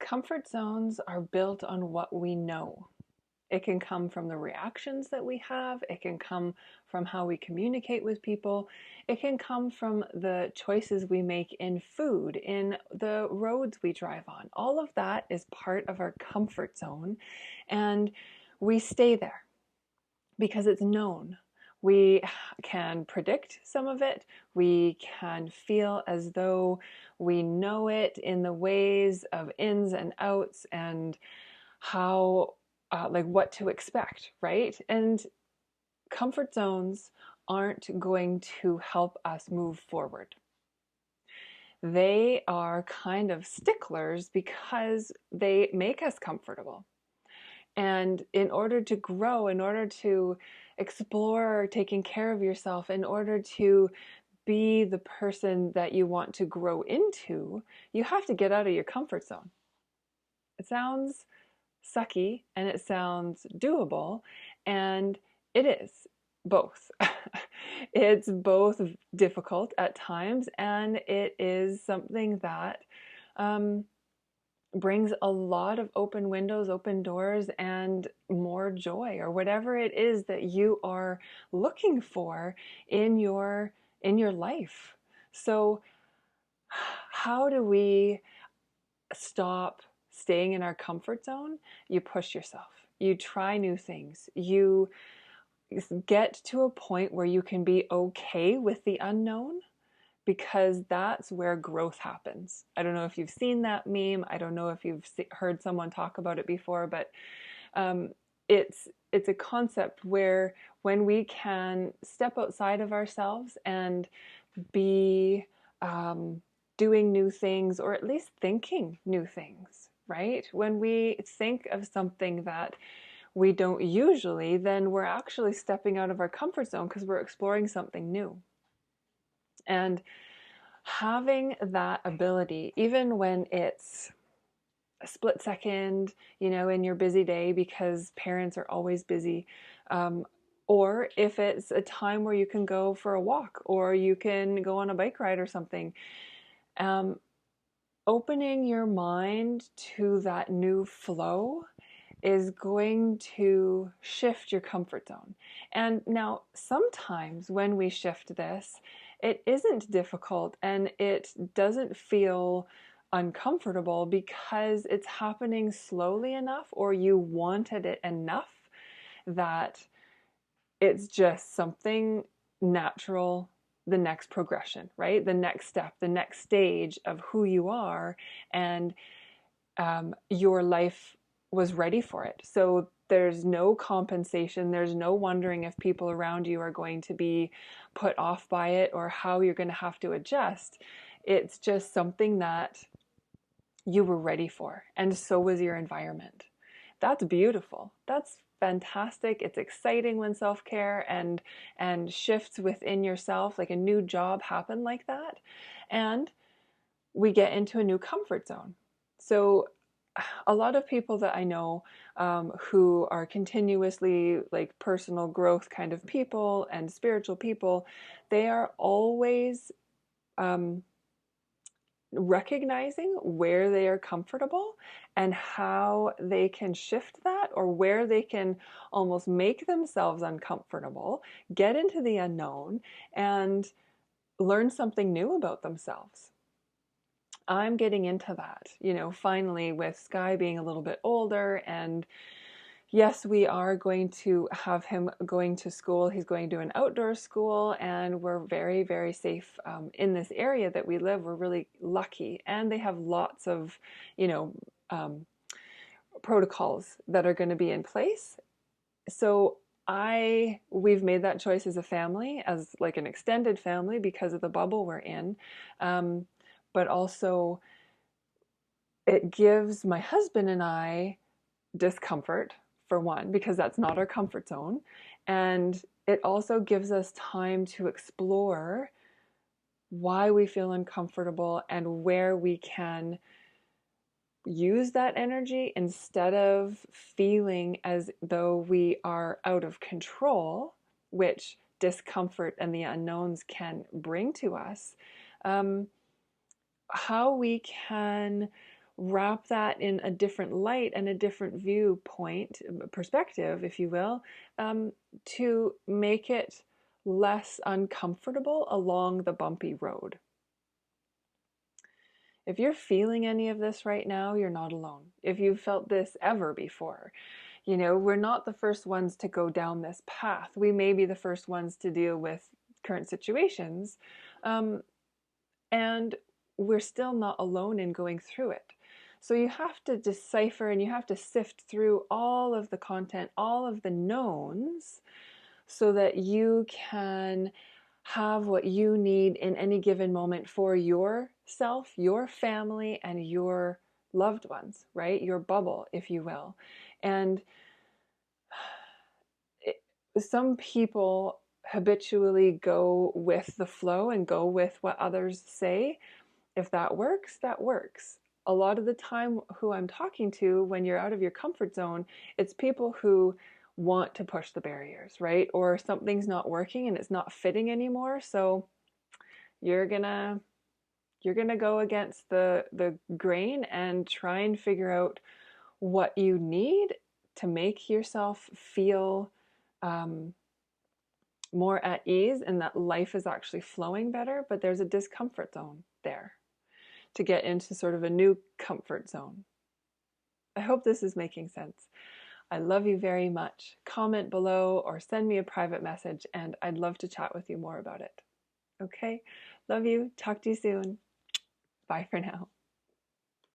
Comfort zones are built on what we know. It can come from the reactions that we have. It can come from how we communicate with people. It can come from the choices we make in food, in the roads we drive on. All of that is part of our comfort zone, and we stay there because it's known. We can predict some of it. We can feel as though we know it in the ways of ins and outs and how, like what to expect, right? And comfort zones aren't going to help us move forward. They are kind of sticklers because they make us comfortable. And in order to grow, in order to explore taking care of yourself, in order to be the person that you want to grow into, you have to get out of your comfort zone. It sounds sucky and it sounds doable, and it is both. It's both difficult at times, and it is something that brings a lot of open windows, open doors, and more joy, or whatever it is that you are looking for in your life. So how do we stop staying in our comfort zone? You push yourself. You try new things. You get to a point where you can be okay with the unknown, because that's where growth happens. I don't know if you've seen that meme. I don't know if you've heard someone talk about it before, but it's a concept where when we can step outside of ourselves and be doing new things, or at least thinking new things, right? When we think of something that we don't usually, then we're actually stepping out of our comfort zone because we're exploring something new. And having that ability, even when it's a split second, in your busy day, because parents are always busy, or if it's a time where you can go for a walk or you can go on a bike ride or something, opening your mind to that new flow is going to shift your comfort zone. And now, sometimes when we shift this, it isn't difficult and it doesn't feel uncomfortable because it's happening slowly enough, or you wanted it enough that it's just something natural, the next progression, right? The next step, the next stage of who you are, and your life was ready for it. So there's no compensation. There's no wondering if people around you are going to be put off by it or how you're going to have to adjust. It's just something that you were ready for, and so was your environment. That's beautiful. That's fantastic. It's exciting when self-care and shifts within yourself, like a new job, happen like that. And we get into a new comfort zone. So a lot of people that I know who are continuously like personal growth kind of people and spiritual people, they are always recognizing where they are comfortable and how they can shift that, or where they can almost make themselves uncomfortable, get into the unknown, and learn something new about themselves. I'm getting into that, finally, with Sky being a little bit older. And yes, we are going to have him going to school. He's going to an outdoor school, and we're very, very safe in this area that we live. We're really lucky, and they have lots of, protocols that are going to be in place. So we've made that choice as a family, as like an extended family, because of the bubble we're in. But also, it gives my husband and I discomfort, for one, because that's not our comfort zone. And it also gives us time to explore why we feel uncomfortable and where we can use that energy instead of feeling as though we are out of control, which discomfort and the unknowns can bring to us. How we can wrap that in a different light and a different viewpoint, perspective, if you will, to make it less uncomfortable along the bumpy road. If you're feeling any of this right now, you're not alone. If you've felt this ever before, we're not the first ones to go down this path. We may be the first ones to deal with current situations, and we're still not alone in going through it. So you have to decipher and you have to sift through all of the content, all of the knowns, so that you can have what you need in any given moment for yourself, your family, and your loved ones, right? Your bubble, if you will. And some people habitually go with the flow and go with what others say. If that works, that works. A lot of the time, who I'm talking to when you're out of your comfort zone, it's people who want to push the barriers, right? Or something's not working and it's not fitting anymore. So you're gonna go against the grain and try and figure out what you need to make yourself feel more at ease and that life is actually flowing better. But there's a discomfort zone there to get into sort of a new comfort zone. I hope this is making sense. I love you very much. Comment below or send me a private message and I'd love to chat with you more about it. Okay? Love you. Talk to you soon. Bye for now.